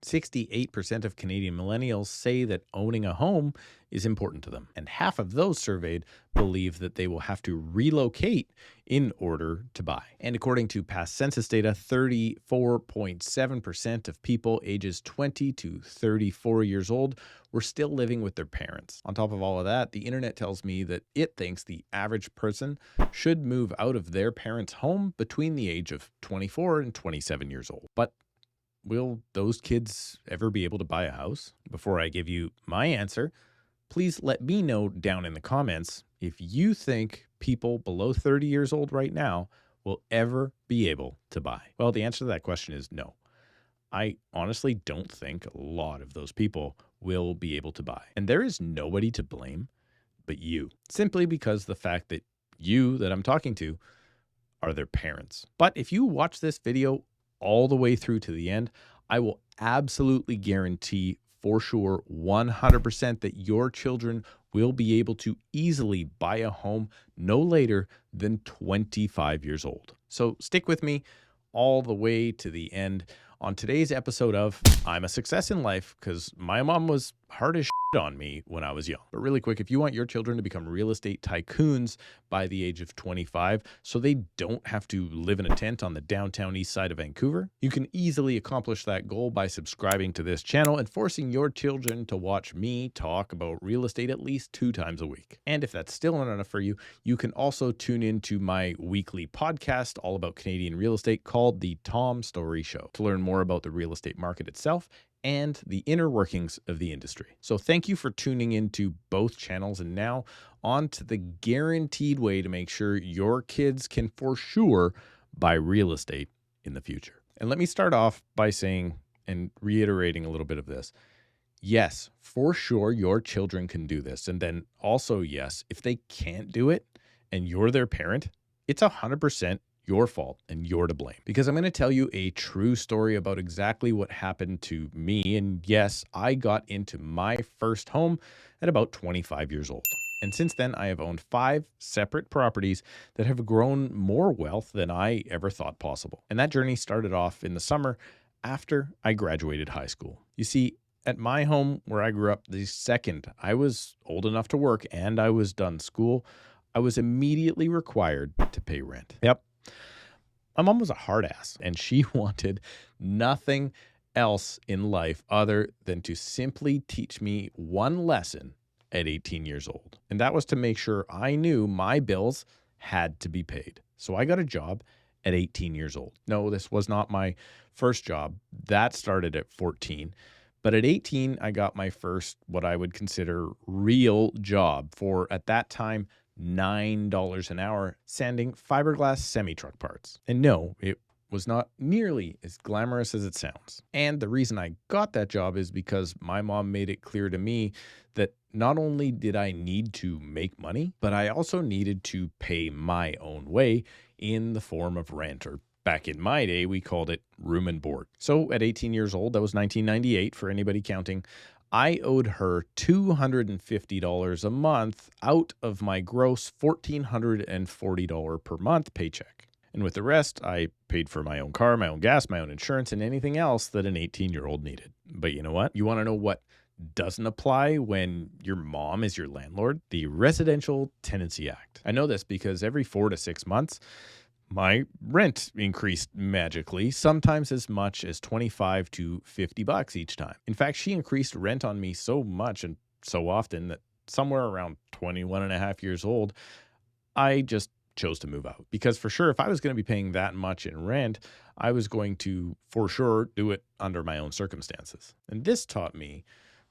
68% of Canadian millennials say that owning a home is important to them. And half of those surveyed believe that they will have to relocate in order to buy. And according to past census data, 34.7% of people ages 20 to 34 years old were still living with their parents. On top of all of that, the internet tells me that it thinks the average person should move out of their parents' home between the age of 24 and 27 years old. But will those kids ever be able to buy a house? Before I give you my answer, please let me know down in the comments if you think people below 30 years old right now will ever be able to buy. Well, the answer to that question is no. I honestly don't think a lot of those people will be able to buy. And there is nobody to blame but you, simply because the fact that you that I'm talking to are their parents. But if you watch this video all the way through to the end, I will absolutely guarantee for sure 100% that your children will be able to easily buy a home no later than 25 years old. So stick with me all the way to the end on today's episode of I'm a Success in Life, because my mom was hard as shit on me when I was young. But really quick, if you want your children to become real estate tycoons by the age of 25 so they don't have to live in a tent on the downtown east side of Vancouver, you can easily accomplish that goal by subscribing to this channel and forcing your children to watch me talk about real estate at least 2 times a week. And if that's still not enough for you, you can also tune into my weekly podcast all about Canadian real estate called The Tom Story Show to learn more about the real estate market itself and the inner workings of the industry. So thank you for tuning into both channels, and now on to the guaranteed way to make sure your kids can for sure buy real estate in the future. And let me start off by saying and reiterating a little bit of this. Yes, for sure, your children can do this. And then also, yes, if they can't do it and you're their parent, it's 100% your fault and you're to blame. Because I'm going to tell you a true story about exactly what happened to me. And yes, I got into my first home at about 25 years old. And since then, I have owned 5 separate properties that have grown more wealth than I ever thought possible. And that journey started off in the summer after I graduated high school. You see, at my home where I grew up, the second I was old enough to work and I was done school, I was immediately required to pay rent. Yep. My mom was a hard ass, and she wanted nothing else in life other than to simply teach me one lesson at 18 years old. And that was to make sure I knew my bills had to be paid. So I got a job at 18 years old. No, this was not my first job. That started at 14. But at 18, I got my first, what I would consider real job for, at that time, $9 an hour sanding fiberglass semi-truck parts. And no, it was not nearly as glamorous as it sounds. And the reason I got that job is because my mom made it clear to me that not only did I need to make money, but I also needed to pay my own way in the form of rent, or back in my day, we called it room and board. So at 18 years old, that was 1998 for anybody counting, I owed her $250 a month out of my gross $1,440 per month paycheck. And with the rest, I paid for my own car, my own gas, my own insurance, and anything else that an 18-year-old needed. But you know what? You want to know what doesn't apply when your mom is your landlord? The Residential Tenancy Act. I know this because every 4 to 6 months, my rent increased magically, sometimes as much as $25 to $50 each time. In fact, she increased rent on me so much and so often that somewhere around 21 and a half years old, I just chose to move out. Because for sure, if I was going to be paying that much in rent, I was going to, for sure, do it under my own circumstances. And this taught me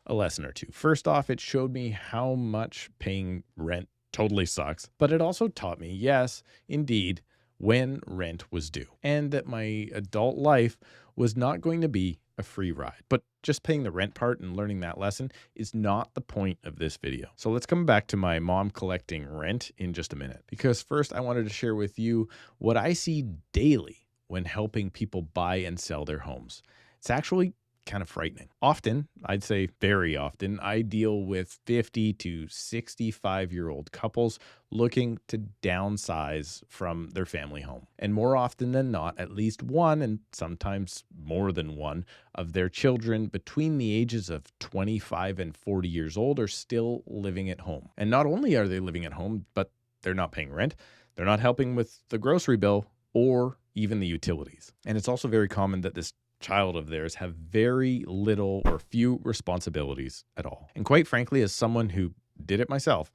a lesson or two. First off, it showed me how much paying rent totally sucks. But it also taught me, yes, indeed, when rent was due, and that my adult life was not going to be a free ride. But just paying the rent part and learning that lesson is not the point of this video. So let's come back to my mom collecting rent in just a minute, because first I wanted to share with you what I see daily when helping people buy and sell their homes. It's actually kind of frightening. Often, I'd say very often, I deal with 50 to 65-year-old couples looking to downsize from their family home. And more often than not, at least one, and sometimes more than one, of their children between the ages of 25 and 40 years old are still living at home. And not only are they living at home, but they're not paying rent, they're not helping with the grocery bill or even the utilities. And it's also very common that this child of theirs have very little or few responsibilities at all. And quite frankly, as someone who did it myself,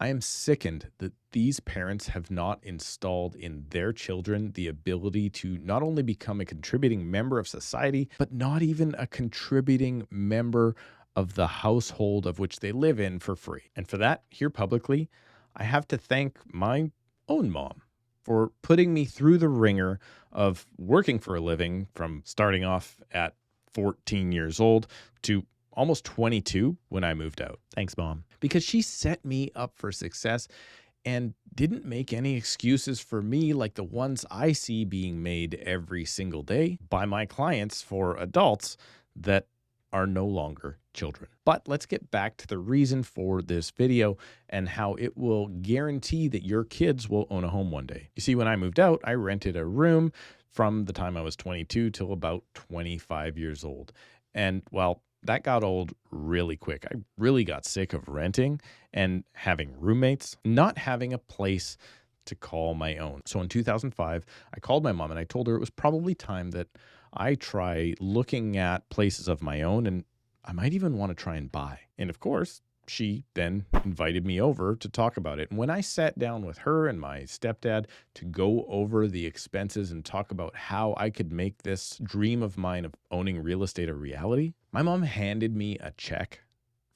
I am sickened that these parents have not installed in their children the ability to not only become a contributing member of society, but not even a contributing member of the household of which they live in for free. And for that, here publicly, I have to thank my own mom for putting me through the ringer of working for a living from starting off at 14 years old to almost 22 when I moved out. Thanks, Mom. Because she set me up for success and didn't make any excuses for me like the ones I see being made every single day by my clients for adults that are no longer children. But let's get back to the reason for this video and how it will guarantee that your kids will own a home one day. You see, when I moved out, I rented a room from the time I was 22 till about 25 years old. And well, that got old really quick. I really got sick of renting and having roommates, not having a place to call my own. So in 2005, I called my mom and I told her it was probably time that I try looking at places of my own, and I might even want to try and buy. And of course, she then invited me over to talk about it. And when I sat down with her and my stepdad to go over the expenses and talk about how I could make this dream of mine of owning real estate a reality, my mom handed me a check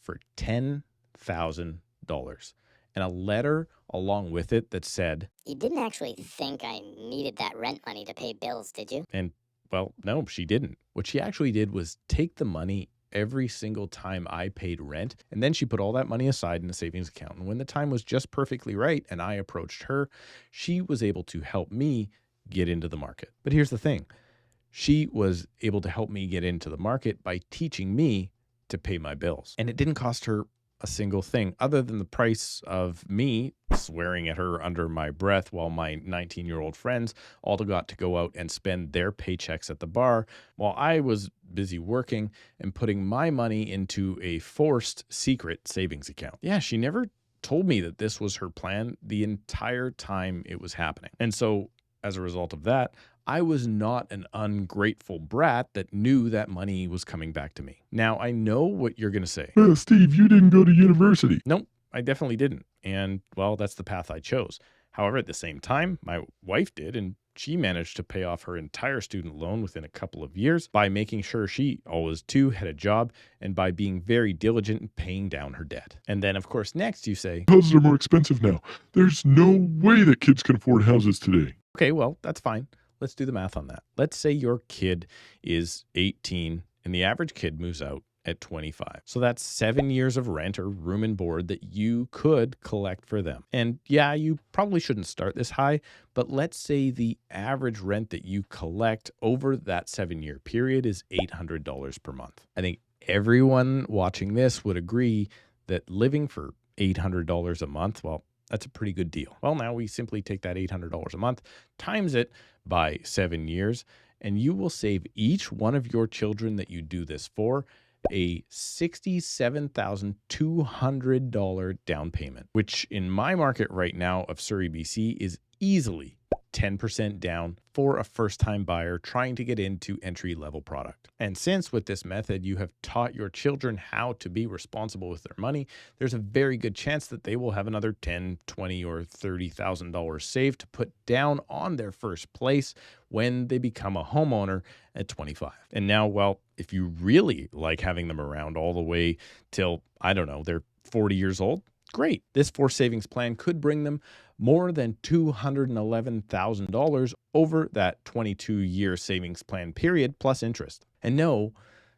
for $10,000 and a letter along with it that said, "You didn't actually think I needed that rent money to pay bills, did you?" And well, no, she didn't. What she actually did was take the money every single time I paid rent, and then she put all that money aside in a savings account. And when the time was just perfectly right and I approached her, she was able to help me get into the market. But here's the thing. She was able to help me get into the market by teaching me to pay my bills. And it didn't cost her a single thing other than the price of me swearing at her under my breath while my 19-year-old friends all got to go out and spend their paychecks at the bar while I was busy working and putting my money into a forced secret savings account. Yeah, she never told me that this was her plan the entire time it was happening. And so as a result of that, I was not an ungrateful brat that knew that money was coming back to me. Now, I know what you're going to say. Steve, you didn't go to university. Nope, I definitely didn't. And, well, that's the path I chose. However, at the same time, my wife did, and she managed to pay off her entire student loan within a couple of years by making sure she always, too, had a job and by being very diligent in paying down her debt. And then, of course, next you say, Houses are more expensive now. There's no way that kids can afford houses today. Okay, well, that's fine. Let's do the math on that. Let's say your kid is 18 and the average kid moves out at 25. So that's 7 years of rent or room and board that you could collect for them. And yeah, you probably shouldn't start this high, but let's say the average rent that you collect over that 7-year period is $800 per month. I think everyone watching this would agree that living for $800 a month, well, that's a pretty good deal. Well, now we simply take that $800 a month, times it by 7 years, and you will save each one of your children that you do this for a $67,200 down payment, which in my market right now of Surrey, BC is easily 10% down for a first-time buyer trying to get into entry-level product. And since with this method you have taught your children how to be responsible with their money, there's a very good chance that they will have another $10,000, $20,000, or $30,000 saved to put down on their first place when they become a homeowner at 25. And now, well, if you really like having them around all the way till, I don't know, they're 40 years old, great. This forced savings plan could bring them more than $211,000 over that 22-year savings plan period plus interest. And no,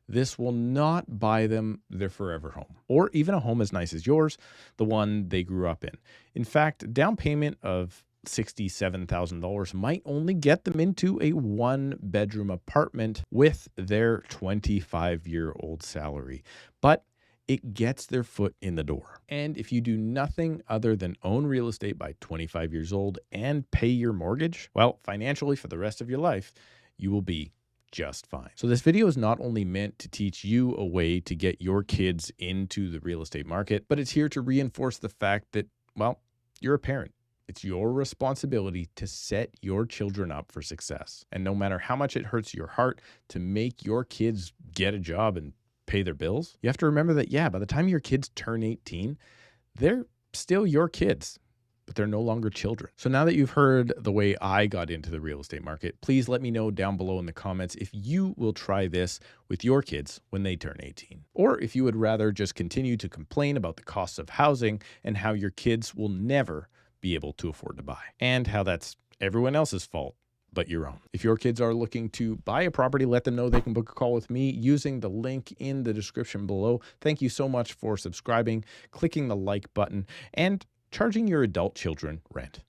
this will not buy them their forever home or even a home as nice as yours, the one they grew up in. In fact, down payment of $67,000 might only get them into a 1-bedroom apartment with their 25-year-old salary. But it gets their foot in the door. And if you do nothing other than own real estate by 25 years old and pay your mortgage, well, financially for the rest of your life, you will be just fine. So this video is not only meant to teach you a way to get your kids into the real estate market, but it's here to reinforce the fact that, well, you're a parent. It's your responsibility to set your children up for success. And no matter how much it hurts your heart to make your kids get a job and pay their bills, you have to remember that, yeah, by the time your kids turn 18, they're still your kids, but they're no longer children. So now that you've heard the way I got into the real estate market, please let me know down below in the comments if you will try this with your kids when they turn 18. Or if you would rather just continue to complain about the costs of housing and how your kids will never be able to afford to buy, and how that's everyone else's fault but your own. If your kids are looking to buy a property, let them know they can book a call with me using the link in the description below. Thank you so much for subscribing, clicking the like button, and charging your adult children rent.